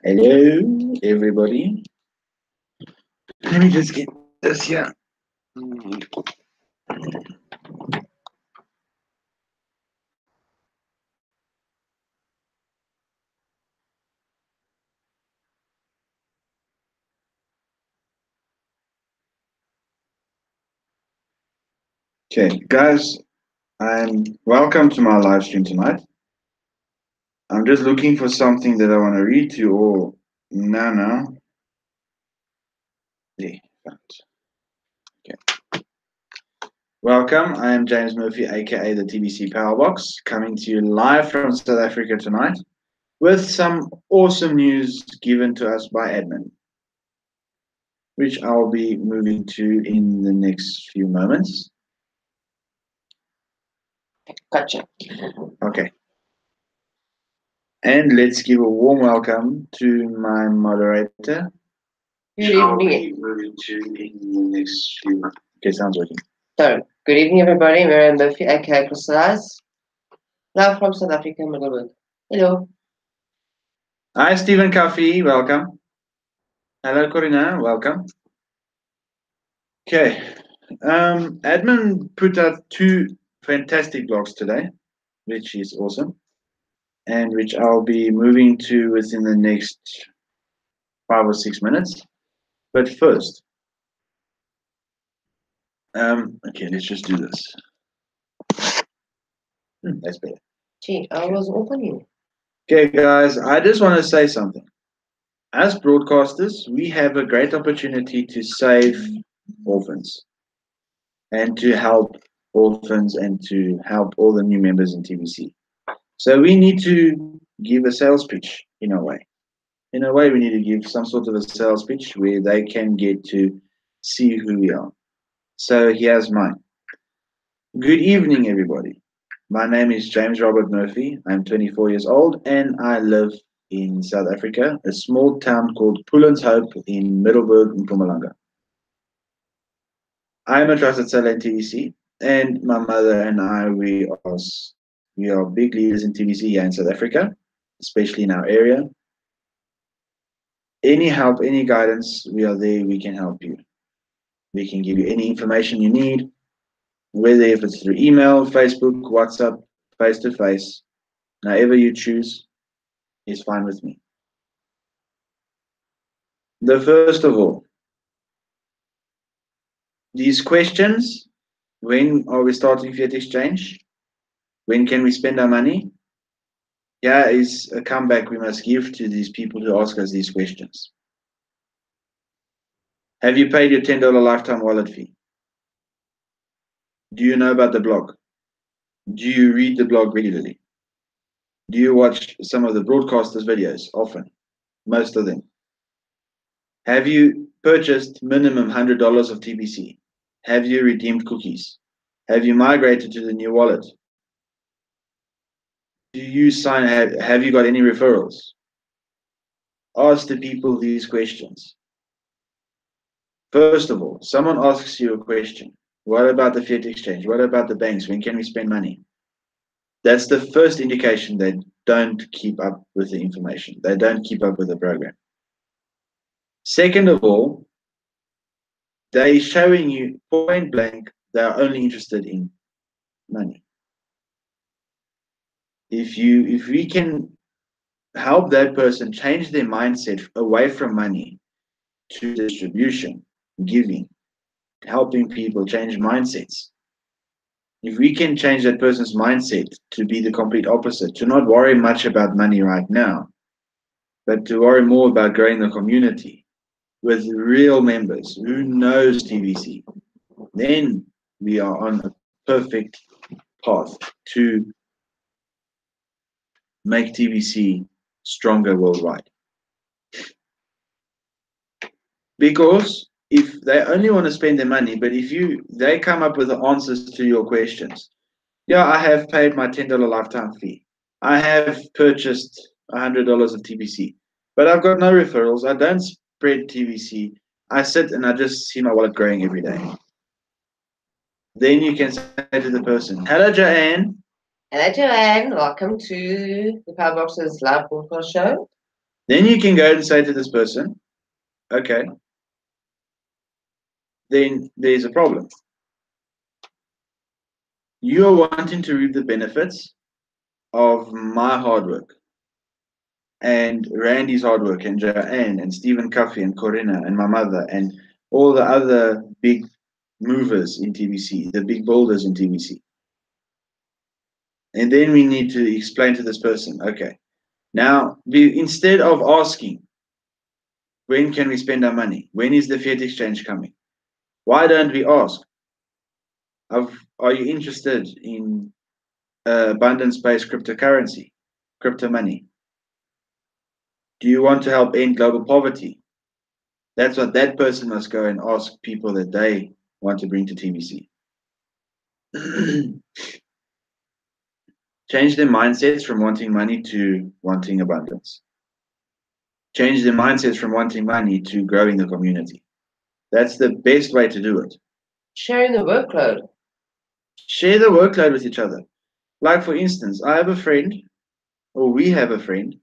Hello, everybody. Let me just get this here. Okay, guys, I'm welcome to my live stream tonight. I'm just looking for something that I want to read to you all. No. Yeah, found. Okay. Welcome. I am James Murphy, aka the TBC Powerbox, coming to you live from South Africa tonight with some awesome news given to us by admin, which I'll be moving to in the next few moments. Gotcha. Okay. And let's give a warm welcome to my moderator. Good evening. Moving to in the next few months. Okay, sounds working. So, good evening, everybody. Miriam Murphy, aka Crystallize, now from South Africa, Middleburg. Hello. Hi, Stephen Coffey. Welcome. Hello, Corina. Welcome. Okay. Admin put out two fantastic blogs today, which is awesome, and which I'll be moving to within the next 5 or 6 minutes. But first, okay, let's just do this. That's better. Gee, I was opening. Okay, guys, I just want to say something. As broadcasters, we have a great opportunity to save orphans and to help orphans and to help all the new members in TBC. So we need to give a sales pitch in a way. In a way, we need to give some sort of a sales pitch where they can get to see who we are. So here's mine. Good evening, everybody. My name is James Robert Murphy. I'm 24 years old and I live in South Africa, a small town called Pullenshope in Middelburg, Mpumalanga. I'm a trusted seller in TVC, and my mother and I, we are big leaders in TVC here in South Africa, especially in our area. Any help, any guidance, we are there. We can help you. We can give you any information you need, whether if it's through email, Facebook, WhatsApp, face to face, however you choose is fine with me. The first of all, these questions: when are we starting fiat exchange? When can we spend our money? Yeah, is a comeback we must give to these people who ask us these questions. Have you paid your $10 lifetime wallet fee? Do you know about the blog? Do you read the blog regularly? Do you watch some of the broadcasters' videos often? Most of them. Have you purchased minimum $100 of TBC? Have you redeemed cookies? Have you migrated to the new wallet? Do you sign? Have you got any referrals? Ask the people these questions. First of all, someone asks you a question. What about the fiat exchange? What about the banks? When can we spend money? That's the first indication they don't keep up with the information. They don't keep up with the program. Second of all, they're showing you point blank they are only interested in money. If we can help that person change their mindset away from money to distribution, giving, helping people change mindsets. If we can change that person's mindset to be the complete opposite, to not worry much about money right now, but to worry more about growing the community with real members who knows TVC, then we are on a perfect path to make TVC stronger worldwide. Because if they only want to spend their money, but if they come up with the answers to your questions, yeah, I have paid my $10 lifetime fee. I have purchased $100 of TBC, but I've got no referrals. I don't spread TBC. I sit and I just see my wallet growing every day. Then you can say to the person, "Hello, Joanne." Hello, Joanne. Welcome to the Powerboxes live broadcast show. Then you can go and say to this person, okay, then there's a problem. You are wanting to reap the benefits of my hard work and Randy's hard work and Joanne and Stephen Cuffey and Corinna and my mother and all the other big movers in TBC, the big builders in TBC. And then we need to explain to this person, okay, now instead of asking, when can we spend our money? When is the fiat exchange coming? Why don't we ask, are you interested in abundance-based cryptocurrency, crypto money? Do you want to help end global poverty? That's what that person must go and ask people that they want to bring to TBC. Change their mindsets from wanting money to wanting abundance. Change their mindsets from wanting money to growing the community. That's the best way to do it. Sharing the workload. Share the workload with each other. Like, for instance, I have a friend, or we have a friend,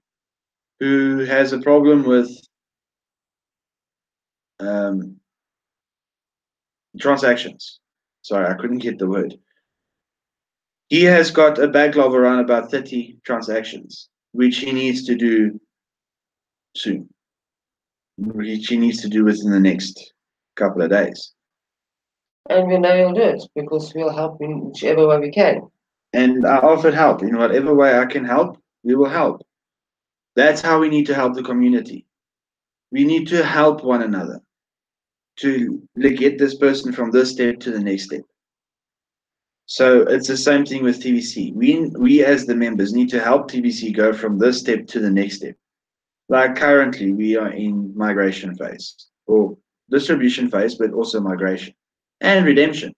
who has a problem with transactions. Sorry, I couldn't get the word. He has got a backlog around about 30 transactions, which he needs to do soon, which he needs to do within the next couple of days. And we know you'll do it because we'll help in whichever way we can. And I offered help. In whatever way I can help, we will help. That's how we need to help the community. We need to help one another to get this person from this step to the next step. So it's the same thing with TBC. We as the members need to help TBC go from this step to the next step. Like currently, we are in migration phase, or distribution phase, but also migration and redemption.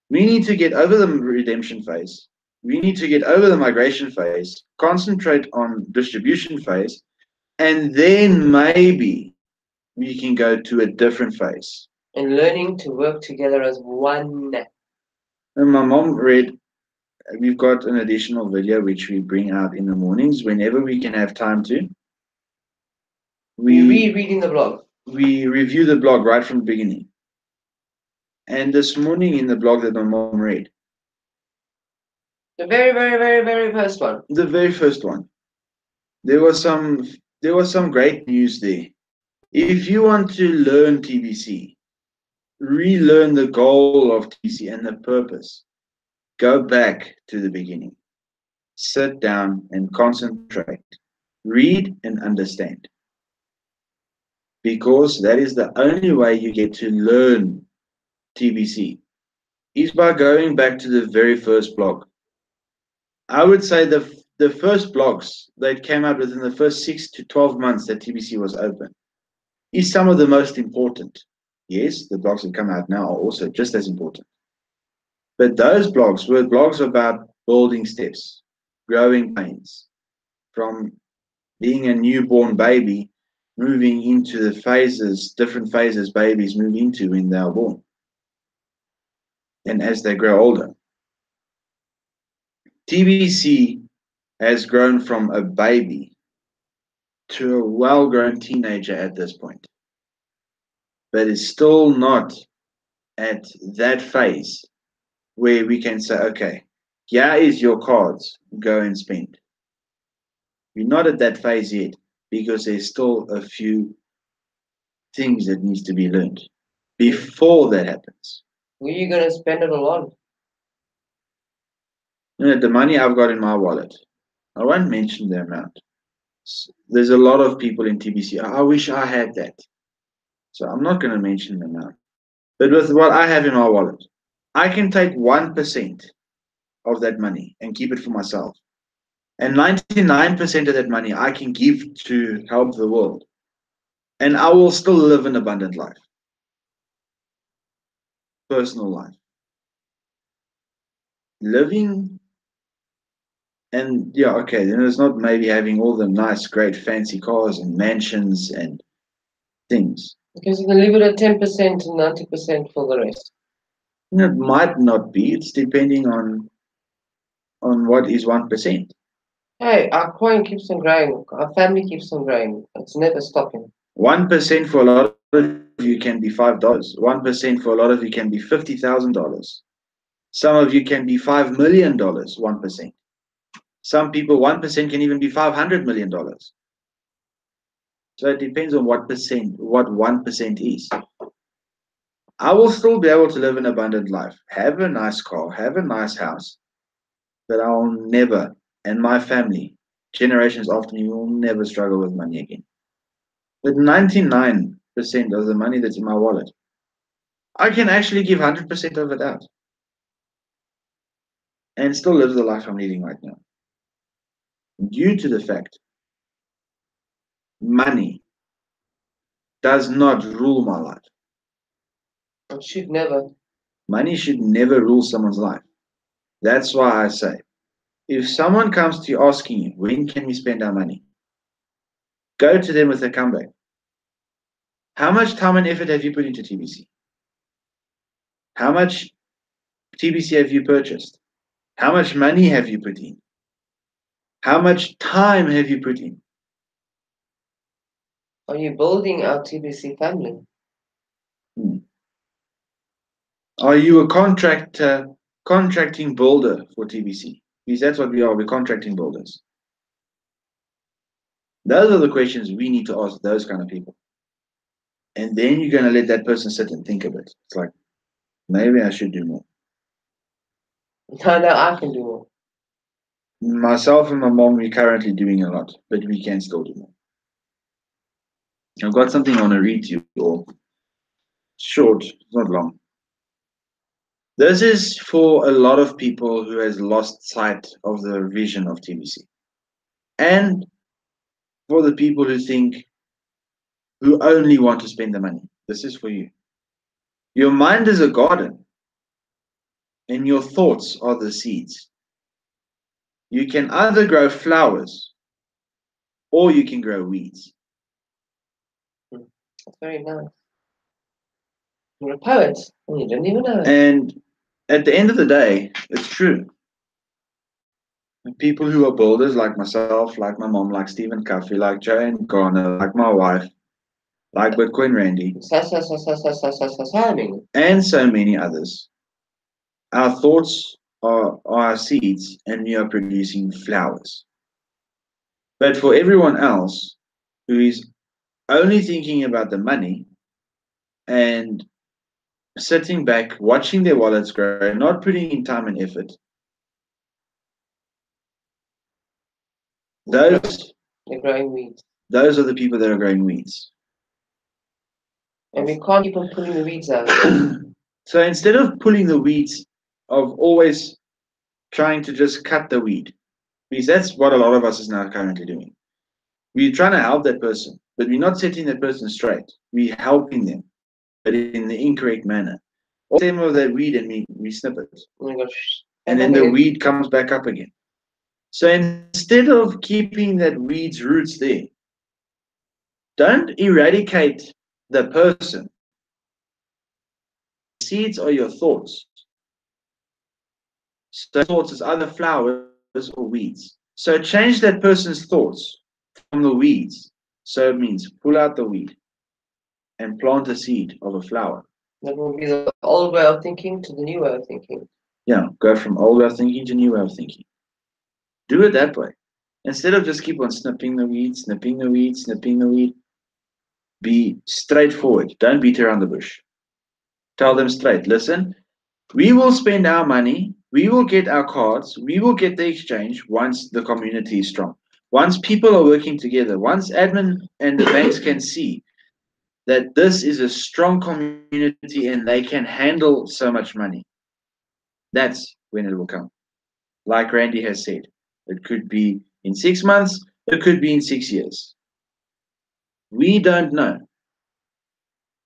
We need to get over the redemption phase. We need to get over the migration phase, concentrate on distribution phase, and then maybe we can go to a different phase. And learning to work together as one. And my mom read, we've got an additional video which we bring out in the mornings whenever we can have time to. We rereading the blog. We review the blog right from the beginning. And this morning in the blog that my mom read, the very, very, very, very first one. The very first one. There was some great news there. If you want to learn TBC, relearn the goal of TBC and the purpose, go back to the beginning. Sit down and concentrate. Read and understand. Because that is the only way you get to learn TBC, is by going back to the very first blog. I would say the first blogs that came out within the first 6 to 12 months that TBC was open is some of the most important. Yes, the blogs that come out now are also just as important. But those blogs were blogs about building steps, growing pains, from being a newborn baby, moving into the phases, different phases babies move into when they are born, and as they grow older. TBC has grown from a baby to a well-grown teenager at this point, but is still not at that phase where we can say, okay, here is your cards, go and spend. We're not at that phase yet because there's still a few things that needs to be learned before that happens. Where are you going to spend it all on? The money I've got in my wallet, I won't mention the amount. There's a lot of people in TBC. I wish I had that. So I'm not going to mention the amount. But with what I have in my wallet, I can take 1% of that money and keep it for myself. And 99% of that money I can give to help the world. And I will still live an abundant life. Personal life. Living, and yeah, okay, then it's not maybe having all the nice, great, fancy cars and mansions and things. Because you can leave it at 10% and 90% for the rest. It might not be. It's depending on what is 1%. Hey, our coin keeps on growing. Our family keeps on growing. It's never stopping. 1% for a lot of you can be $5. 1% for a lot of you can be $50,000. Some of you can be $5 million. 1%. Some people 1% can even be $500 million. So it depends on what 1% is. I will still be able to live an abundant life, have a nice car, have a nice house, but I'll never, and my family, generations after me, will never struggle with money again. With 99% of the money that's in my wallet, I can actually give 100% of it out and still live the life I'm leading right now. Due to the fact money does not rule my life. It should never. Money should never rule someone's life. That's why I say, if someone comes to you asking you, when can we spend our money? Go to them with a comeback. How much time and effort have you put into TBC? How much TBC have you purchased? How much money have you put in? How much time have you put in? Are you building our TBC family? Are you a contracting builder for TBC? Because that's what we are. We're contracting builders. Those are the questions we need to ask those kind of people. And then you're going to let that person sit and think of it. It's like, maybe I should do more. No, I can do more. Myself and my mom, we're currently doing a lot, but we can still do more. I've got something I want to read to you all. Short, it's not long. This is for a lot of people who has lost sight of the vision of TBC. And for the people who only want to spend the money. This is for you. Your mind is a garden, and your thoughts are the seeds. You can either grow flowers or you can grow weeds. That's very nice. You're a poet, and you didn't even know it. And at the end of the day, it's true. People who are builders, like myself, like my mom, like Stephen Cuffey, like Joanne Garner, like my wife, like Bitcoin Randy, and so many others, our thoughts are our seeds, and we are producing flowers. But for everyone else who is only thinking about the money and sitting back, watching their wallets grow, not putting in time and effort, those They're growing weeds. those are the people that are growing weeds. And we can't keep on pulling the weeds out. So instead of pulling the weeds, of always trying to just cut the weed, because that's what a lot of us is now currently doing. We're trying to help that person, but we're not setting that person straight. We're helping them, but in the incorrect manner. All stem of that weed and we snip it. Oh my gosh. And then the weed comes back up again. So instead of keeping that weed's roots there, don't eradicate the person. Seeds are your thoughts. So thoughts is either flowers or weeds. So change that person's thoughts from the weeds. So it means pull out the weed and plant a seed of a flower. That will be the old way of thinking to the new way of thinking. Yeah, go from old way of thinking to new way of thinking. Do it that way. Instead of just keep on snipping the weed, snipping the weed, snipping the weed, be straightforward. Don't beat around the bush. Tell them straight, listen, we will spend our money, we will get our cards, we will get the exchange once the community is strong. Once people are working together, once admin and the banks can see that this is a strong community and they can handle so much money, that's when it will come. Like Randy has said, it could be in 6 months, it could be in 6 years. We don't know.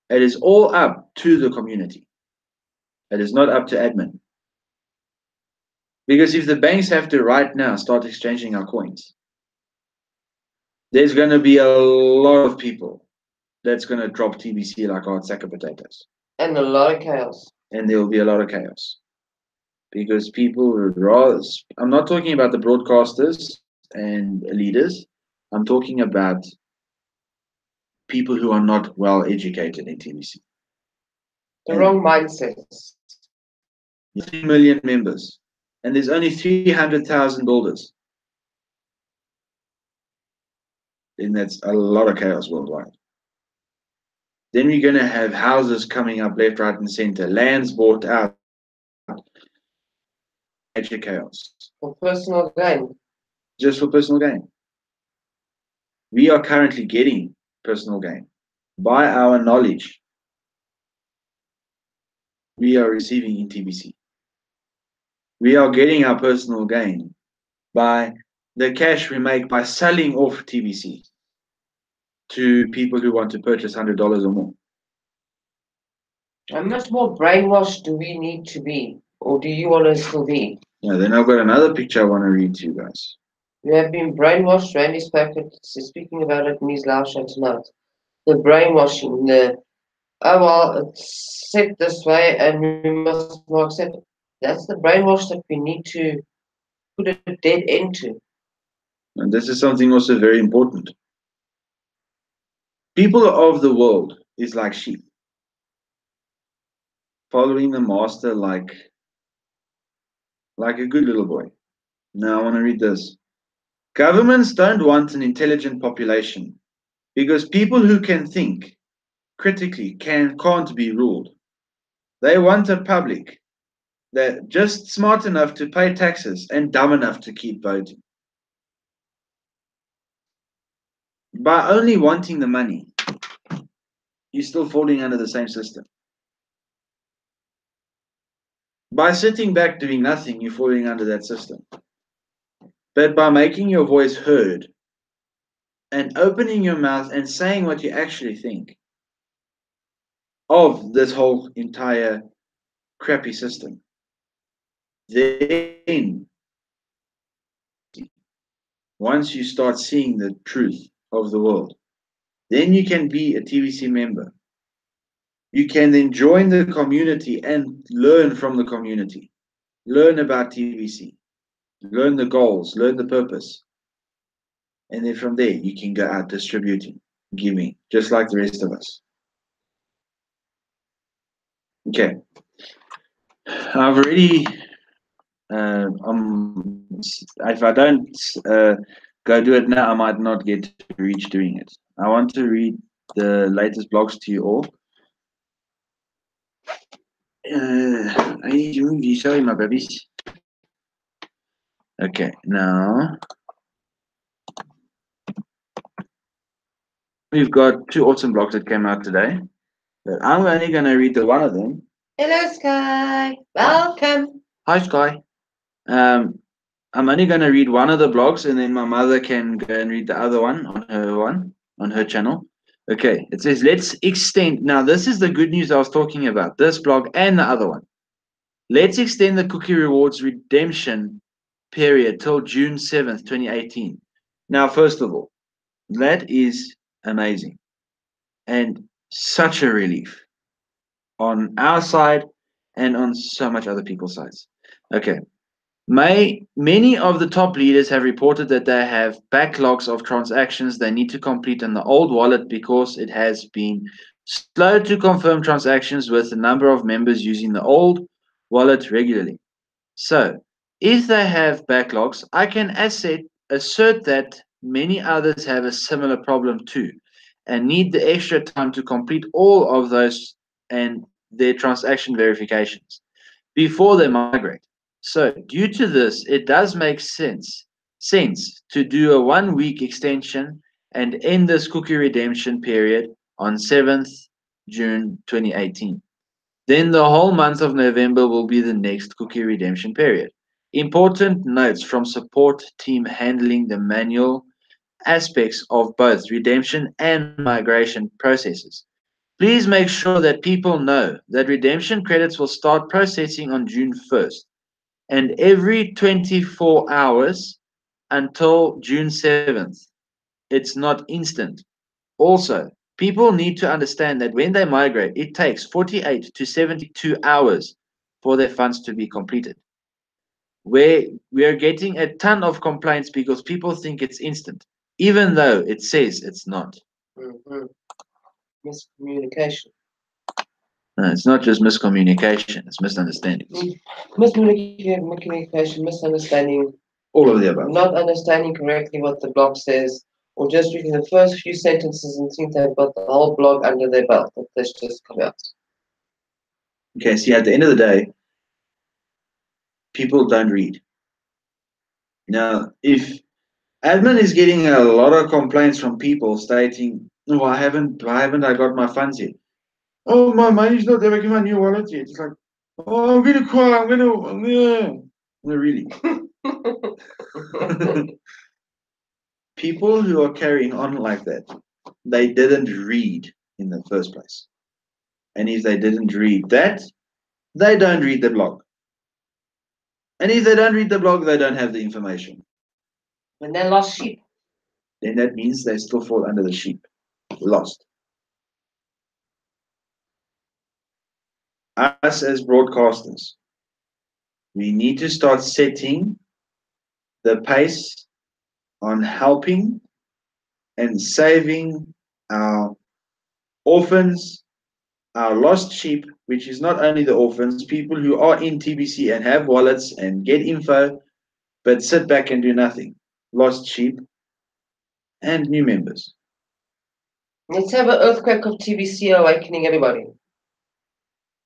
It is all up to the community. It is not up to admin. Because if the banks have to right now start exchanging our coins, there's going to be a lot of people that's going to drop TBC like a hot sack of potatoes. And a lot of chaos. And there will be a lot of chaos. Because people would rather, I'm not talking about the broadcasters, and leaders. I'm talking about people who are not well educated in TBC. The And wrong mindsets. 3 million members, and there's only 300,000 builders. Then that's a lot of chaos worldwide. Then we're going to have houses coming up left, right, and center, lands bought out. Major chaos. For personal gain. Just for personal gain. We are currently getting personal gain. By our knowledge, we are receiving in TBC. We are getting our personal gain by the cash we make by selling off TBC to people who want to purchase $100 or more. How much more brainwashed do we need to be? Or do you want to still be? Yeah, then I've got another picture I want to read to you guys. You have been brainwashed. Randy speaking about it in his live show tonight. The brainwashing, oh well, it's set this way and we must not accept it. That's the brainwash that we need to put a dead end to. And this is something also very important. People of the world is like sheep, following the master like a good little boy. Now I want to read this. Governments don't want an intelligent population because people who can think critically can't be ruled. They want a public that just smart enough to pay taxes and dumb enough to keep voting. By only wanting the money, you're still falling under the same system. By sitting back doing nothing, you're falling under that system. But by making your voice heard and opening your mouth and saying what you actually think of this whole entire crappy system, then once you start seeing the truth of the world, then you can be a TBC member. You can then join the community and learn from the community. Learn about TBC. Learn the goals. Learn the purpose. And then from there, you can go out distributing, giving, just like the rest of us. Okay. I've already, if I don't go do it now, I might not get to reach doing it. I want to read the latest blogs to you all. I need to move you, sorry, my babies. Okay, now we've got 2 awesome blogs that came out today, but I'm only going to read the one of them. Hello, Sky. Welcome. Hi, Sky. I'm only going to read one of the blogs, and then my mother can go and read the other one on her channel. Okay, it says, let's extend. Now, this is the good news I was talking about, this blog and the other one. Let's extend the Cookie Rewards redemption period till June 7th, 2018. Now, first of all, that is amazing and such a relief on our side and on so much other people's sides. Okay. Many of the top leaders have reported that they have backlogs of transactions they need to complete on the old wallet because it has been slow to confirm transactions with the number of members using the old wallet regularly. So, if they have backlogs, I can assert that many others have a similar problem too and need the extra time to complete all of those and their transaction verifications before they migrate. So, due to this, it does make sense to do a 1-week extension and end this cookie redemption period on 7th June 2018. Then the whole month of November will be the next cookie redemption period. Important notes from support team handling the manual aspects of both redemption and migration processes. Please make sure that people know that redemption credits will start processing on June 1st and every 24 hours until June 7th. It's not instant. Also, people need to understand that when they migrate, it takes 48 to 72 hours for their funds to be completed. where we are getting a ton of complaints because people think it's instant, even though it says it's not. Mm-hmm. Miscommunication. No, it's not just miscommunication, it's misunderstandings. Miscommunication, misunderstanding, All of the above. not understanding correctly what the blog says, or just reading the first few sentences and think they've got the whole blog under their belt that that's just come out. Okay, see, at the end of the day, people don't read. Now, if admin is getting a lot of complaints from people stating, "No, I haven't I got my funds yet. Oh, my money's not there. I get my new wallet yet." It's like, oh, I'm gonna cry. I'm gonna. No, really. People who are carrying on like that, they didn't read in the first place. And if they didn't read that, they don't read the blog. And if they don't read the blog, they don't have the information. When they're lost sheep. Then that means they still fall under the sheep. Lost. Us as broadcasters, we need to start setting the pace on helping and saving our orphans, our lost sheep, which is not only the orphans, people who are in TBC and have wallets and get info, but sit back and do nothing. Lost sheep and new members. Let's have an earthquake of TBC awakening everybody.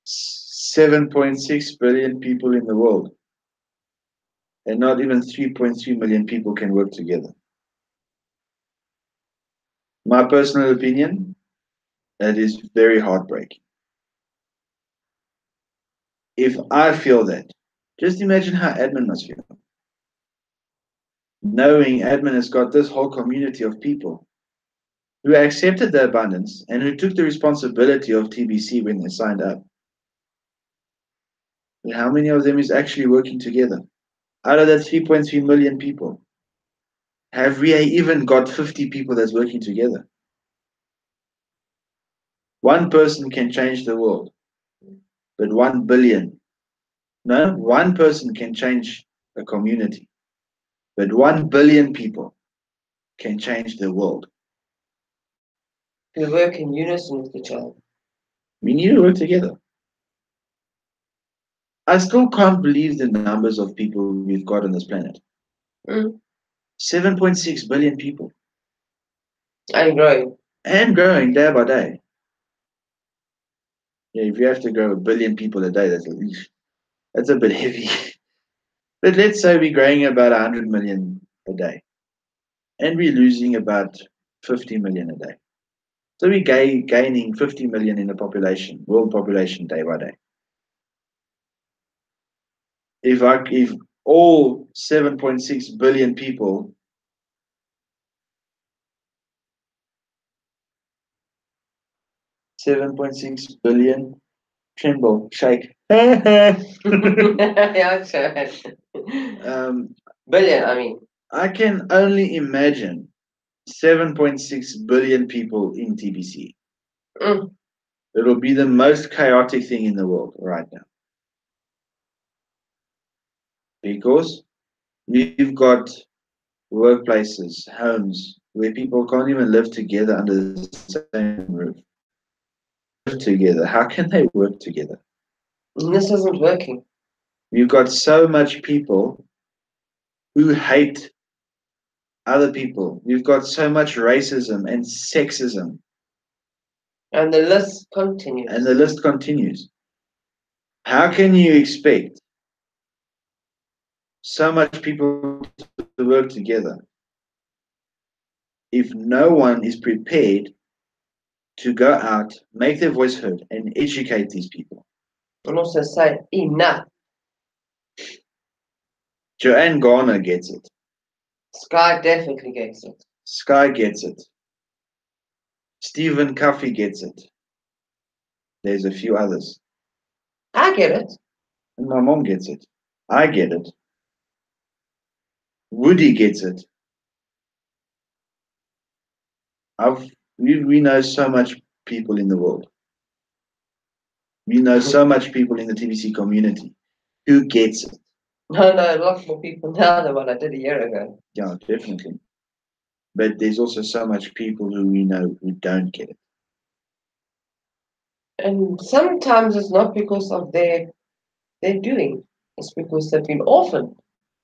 7.6 billion people in the world. And not even 3.3 million people can work together. My personal opinion, that is very heartbreaking. If I feel that, just imagine how admin must feel. Knowing admin has got this whole community of people who accepted the abundance and who took the responsibility of TBC when they signed up. And how many of them is actually working together? Out of that 3.3 million people, have we even got 50 people that's working together? One person can change the world, but 1 billion. No, one person can change a community, but 1 billion people can change the world. We work in unison with each other. We need to work together. I still can't believe the numbers of people we've got on this planet. 7.6 billion people. And growing. And growing day by day. Yeah, if you have to grow 1 billion people a day, that's a bit heavy. But let's say we're growing about 100 million a day. And we're losing about 50 million a day. So we're gaining 50 million in the population, world population, day by day. If all 7.6 billion people tremble, shake. Yeah, sure. Billion, I mean. I can only imagine 7.6 billion people in TBC. It'll be the most chaotic thing in the world right now. Because we've got workplaces, homes, where people can't even live together under the same roof. Live together. How can they work together? This isn't working. We've got so much people who hate other people. We've got so much racism and sexism. And the list continues. And the list continues. How can you expect so much people to work together if no one is prepared to go out, make their voice heard, and educate these people? And also say, enough. Joanne Garner gets it. Sky definitely gets it. Sky gets it. Stephen Cuffey gets it. There's a few others. I get it. And my mom gets it. I get it. Woody gets it. We know so much people in the world. We know so much people in the TBC community who gets it. I know a lot more people now than what I did a year ago. Yeah, definitely. But there's also so much people who we know who don't get it. And sometimes it's not because of their doing, it's because they've been orphaned.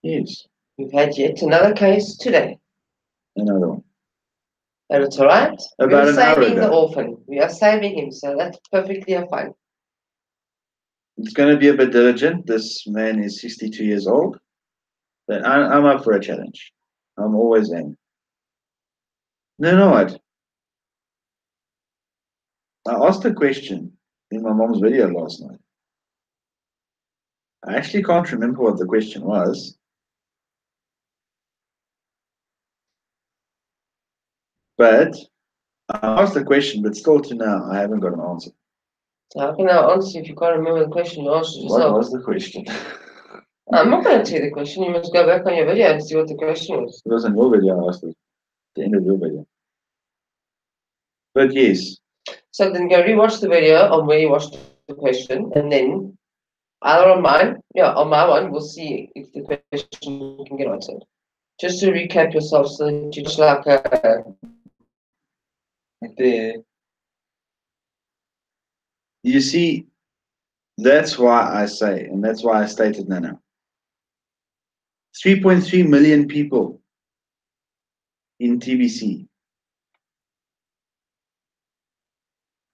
Yes, We've had yet another case today. another one. And it's all right. About We're an hour saving the ago. orphan. We are saving him, so that's perfectly fine. It's going to be a bit diligent. This man is 62 years old. But I'm up for a challenge. I'm always in. No, no, what? I asked a question in my mom's video last night. I actually can't remember what the question was. But I asked the question, but still to now, I haven't got an answer. So how can I answer if you can't remember the question you asked yourself? What was the question? I'm not going to tell you the question. You must go back on your video and see what the question was. It was in your video, I asked it. The end of your video. But yes, So then go rewatch the video on where you watched the question, and then either on mine, on my one, we'll see if the question can get answered. Just to recap yourself, so that you just like the you see, that's why I say, and that's why I stated now. 3.3 million people in TBC,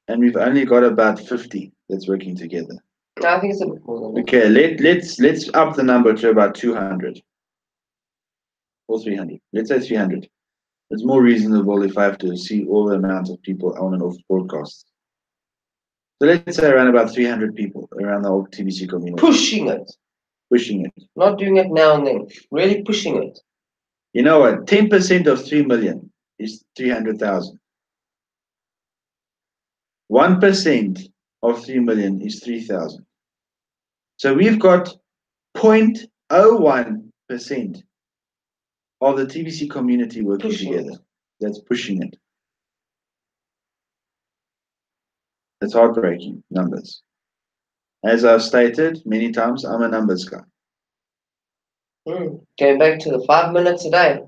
and we've only got about 50 that's working together. No, I think it's a bit more than that. Okay, let's up the number to about 200 or 300. Let's say 300. It's more reasonable if I have to see all the amount of people on and off broadcasts. So let's say around about 300 people around the whole TBC community. Pushing it. Pushing it. Not doing it now and then. Really pushing it. You know what? 10% of 3 million is 300,000. 1% of 3 million is 3,000. So we've got 0.01% of the TBC community working together. That's pushing it. That's heartbreaking numbers. As I've stated many times, I'm a numbers guy. Going back to the 5 minutes a day.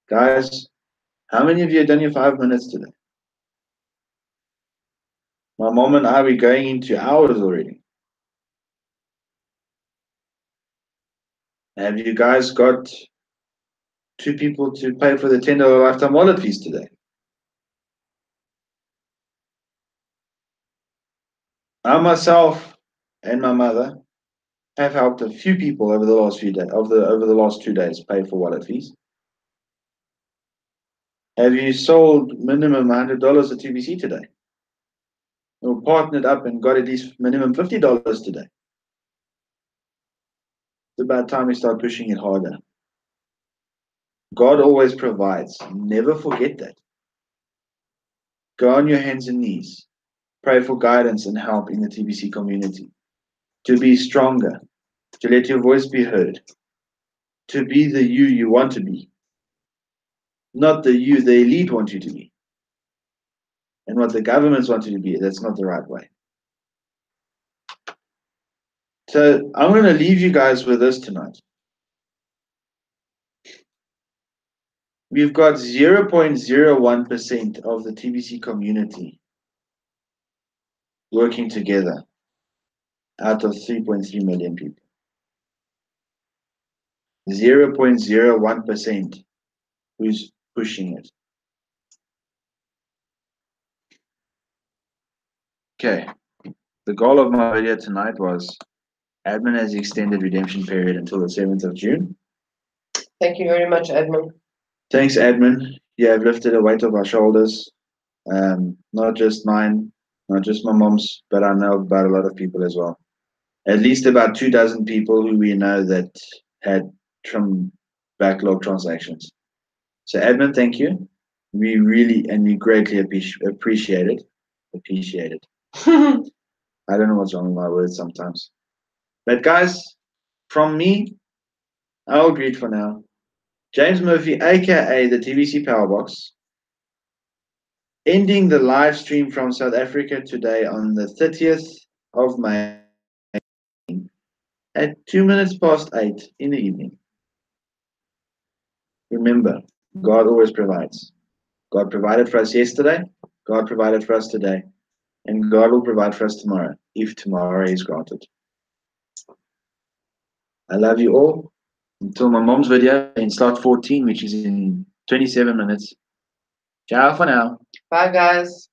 Guys, how many of you have done your 5 minutes today? My mom and I, we're going into hours already. Have you guys got 2 people to pay for the $10 lifetime wallet fees today? I myself and my mother have helped a few people over the last few days, over the last 2 days, pay for wallet fees. Have you sold minimum $100 at TBC today? Or partnered up and got at least minimum $50 today? It's about time we start pushing it harder. God always provides. Never forget that. Go on your hands and knees. Pray for guidance and help in the TBC community. To be stronger. To let your voice be heard. To be the you want to be. Not the you the elite want you to be. And what the governments want you to be. That's not the right way. So I'm going to leave you guys with this tonight. We've got 0.01% of the TBC community working together out of 3.3 million people. 0.01% who's pushing it. Okay. The goal of my video tonight was admin has extended redemption period until the 7th of June. Thank you very much, Edmund. Thanks, admin. You have lifted a weight off our shoulders. Not just mine, not just my mom's, but I know about a lot of people as well. At least about 24 people who we know that had some backlog transactions. So admin, thank you. We really and we greatly appreciate it. Appreciate it. I don't know what's wrong with my words sometimes. But guys, from me, I'll greet for now. James Murphy, aka the TBC Powerbox, ending the live stream from South Africa today on the 30th of May at 8 in the evening. Remember, God always provides. God provided for us yesterday, God provided for us today, and God will provide for us tomorrow, if tomorrow is granted. I love you all. Until my mom's video in slot 14, which is in 27 minutes. Ciao for now. Bye, guys.